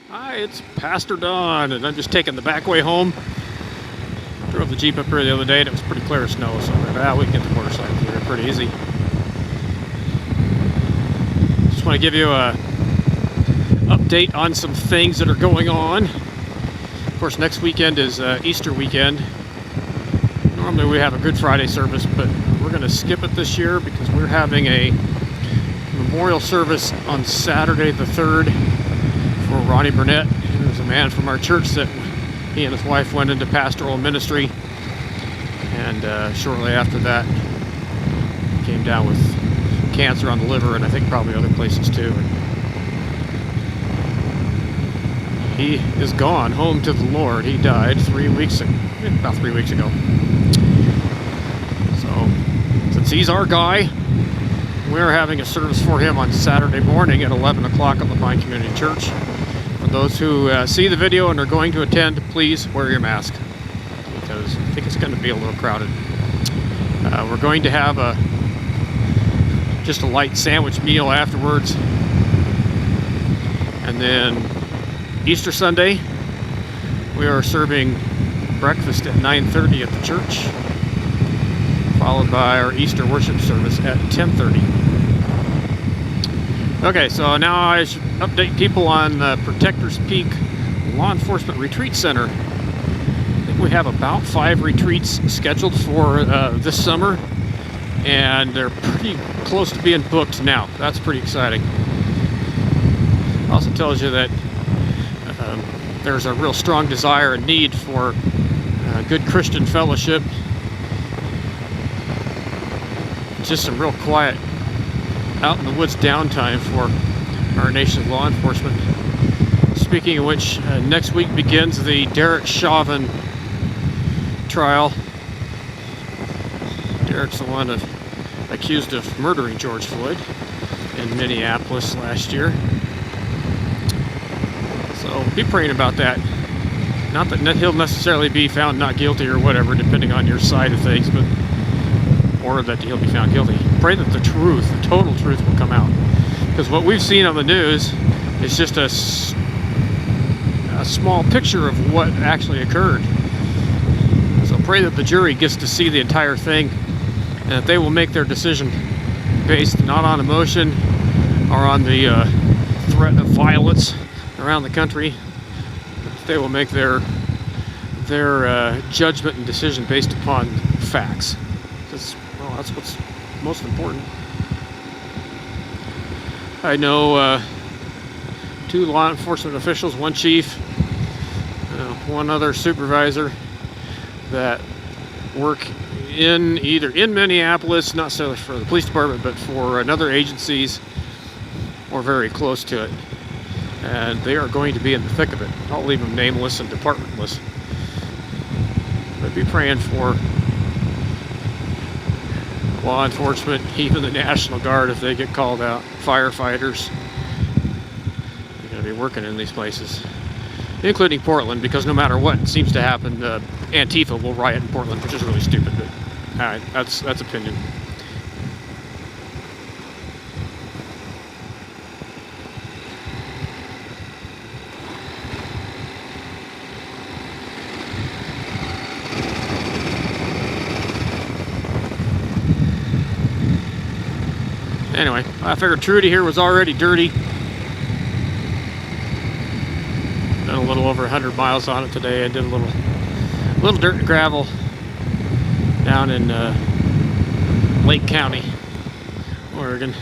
Hi, it's Pastor Don, and I'm just taking the back way home. Drove the Jeep up here the other day, and it was pretty clear of snow, so we can get the motorcycle here pretty easy. Just want to give you a update on some things that are going on. Of course, next weekend is Easter weekend. Normally we have a Good Friday service, but we're going to skip it this year because we're having a memorial service on Saturday the 3rd for Ronnie Burnett. He was a man from our church that he and his wife went into pastoral ministry, and shortly after that came down with cancer on the liver, and I think probably other places too. And he is gone home to the Lord. He died about 3 weeks ago. So since he's our guy, we're having a service for him on Saturday morning at 11 o'clock at La Pine Community Church. For those who see the video and are going to attend, please wear your mask, because I think it's going to be a little crowded. We're going to have just a light sandwich meal afterwards. And then Easter Sunday, we are serving breakfast at 9:30 at the church, followed by our Easter worship service at 10:30. Okay, so now I should update people on the Protectors Peak Law Enforcement Retreat Center. I think we have about 5 retreats scheduled for this summer, and they're pretty close to being booked now. That's pretty exciting. Also tells you that there's a real strong desire and need for good Christian fellowship. Just some real quiet out in the woods downtime for our nation's law enforcement. Speaking of which, next week begins the Derek Chauvin trial. Derek's the one accused of murdering George Floyd in Minneapolis last year. So be praying about that. Not that he'll necessarily be found not guilty or whatever, depending on your side of things, but or that he'll be found guilty. Pray that the truth, the total truth, will come out. Because what we've seen on the news is just a small picture of what actually occurred. So pray that the jury gets to see the entire thing, and that they will make their decision based not on emotion or on the threat of violence around the country. They will make their judgment and decision based upon facts. Because, well, that's what's most important. I know 2 law enforcement officials, 1 chief, 1 other supervisor that work either in Minneapolis, not necessarily for the police department, but for another agencies or very close to it. And they are going to be in the thick of it. I'll leave them nameless and departmentless. But be praying for law enforcement, even the National Guard if they get called out, firefighters. They're going to be working in these places, including Portland, because no matter what seems to happen, Antifa will riot in Portland, which is really stupid, but alright, that's opinion. Anyway, I figured Trudy here was already dirty. Done a little over 100 miles on it today. I did a little dirt and gravel down in Lake County, Oregon.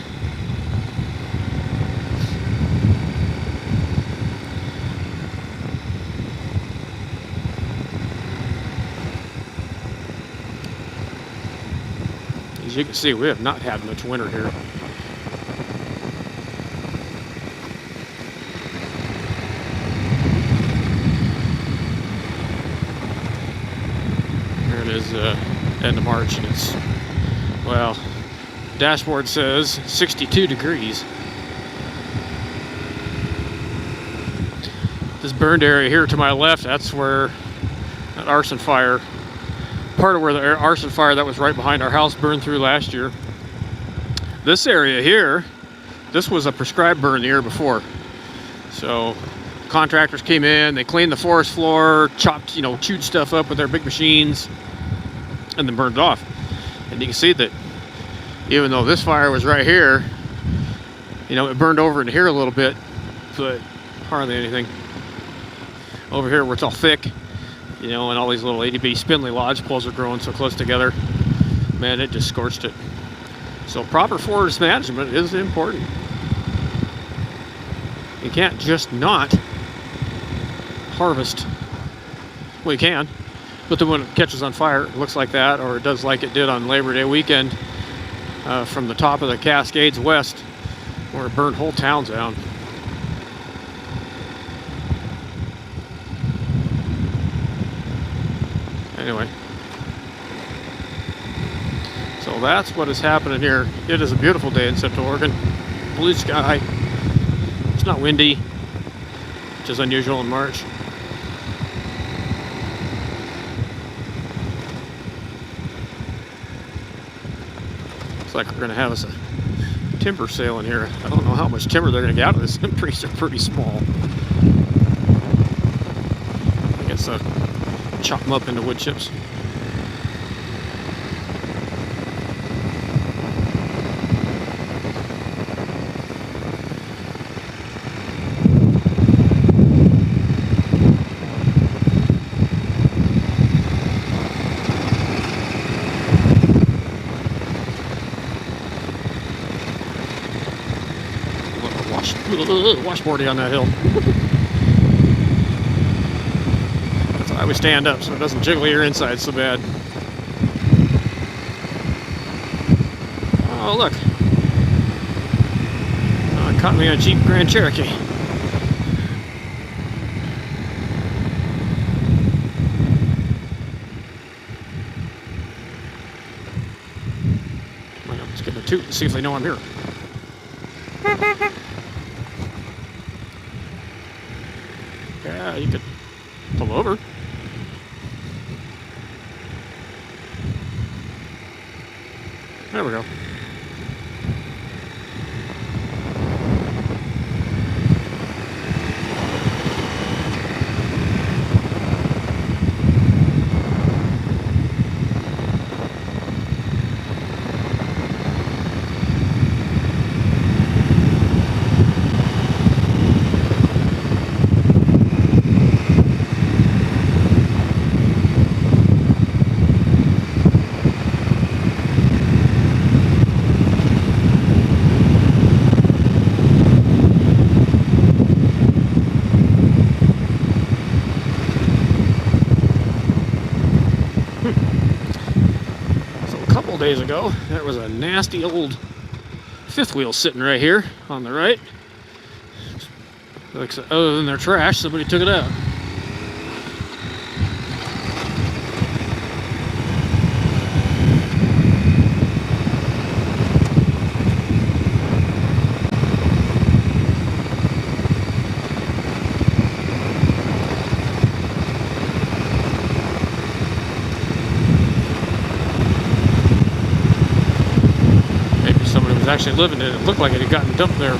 As you can see, we have not had much winter here. Here it is, end of March, and it's, well, dashboard says 62 degrees. This burned area here to my left, that's where that arson fire, part of where the arson fire that was right behind our house burned through last year. This area here, this was a prescribed burn the year before. So Contractors came in, they cleaned the forest floor, chopped, chewed stuff up with their big machines, and then burned it off. And you can see that even though this fire was right here, it burned over into here a little bit, but hardly anything. Over here where it's all thick, and all these little itty-bitty spindly lodgepoles are growing so close together, man, it just scorched it. So proper forest management is important. You can't just not harvest. Well, you can, but then when it catches on fire, it looks like that, or it does like it did on Labor Day weekend from the top of the Cascades west, where it burned whole towns down. Anyway, so that's what is happening here. It is a beautiful day in Central Oregon. Blue sky. It's not windy, which is unusual in March. Looks like we're going to have us a timber sale in here. I don't know how much timber they're going to get out of this. The trees are pretty small. I guess chop them up into wood chips. Washboardy on that hill. That's why we stand up so it doesn't jiggle your insides so bad. Oh, look. Oh, it caught me on a Jeep Grand Cherokee. Let's give it a toot and see if they know I'm here. Yeah, you could pull over. There we go. Days ago, there was a nasty old fifth wheel sitting right here on the right. Like, other than their trash, somebody took it out. Actually living in it. It looked like it had gotten dumped there.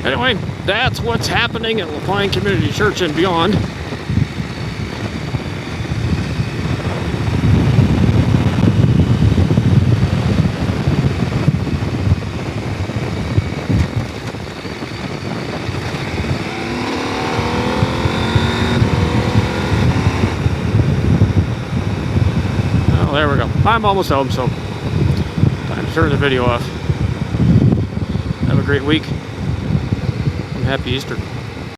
Anyway, that's what's happening at LaPine Community Church and beyond. There we go. I'm almost home, so time to turn the video off. Have a great week, and happy Easter.